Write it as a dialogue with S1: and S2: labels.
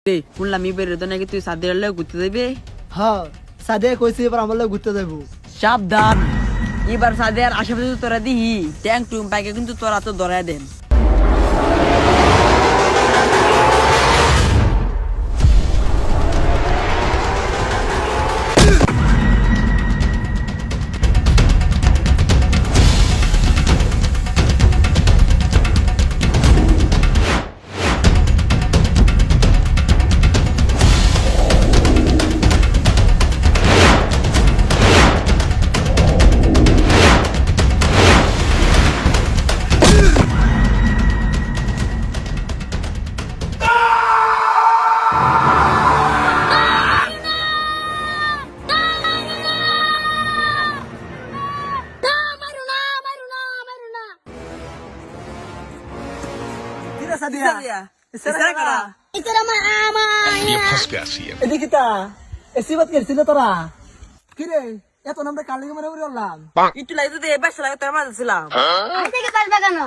S1: শুনলাম এবারে তো নাকি তুই সাদের লোক ঘুরতে যাবি।
S2: হ্যাঁ সাদে কইছি এবার আমার লোক ঘুরতে যাবো।
S1: সাবধান, এবার সাদের আশেপাশে তোরা দিহি ট্যাঙ্ক টুম পাইকে কিন্তু তোরা তো ধরাই দেন।
S2: তোরা কিরে এত নামটা কার লেগে মনে করলাম
S1: একটু লাগতো তো এবার সালা তোর মাঝে ছিলাম।
S3: আজকে পারবে কেন?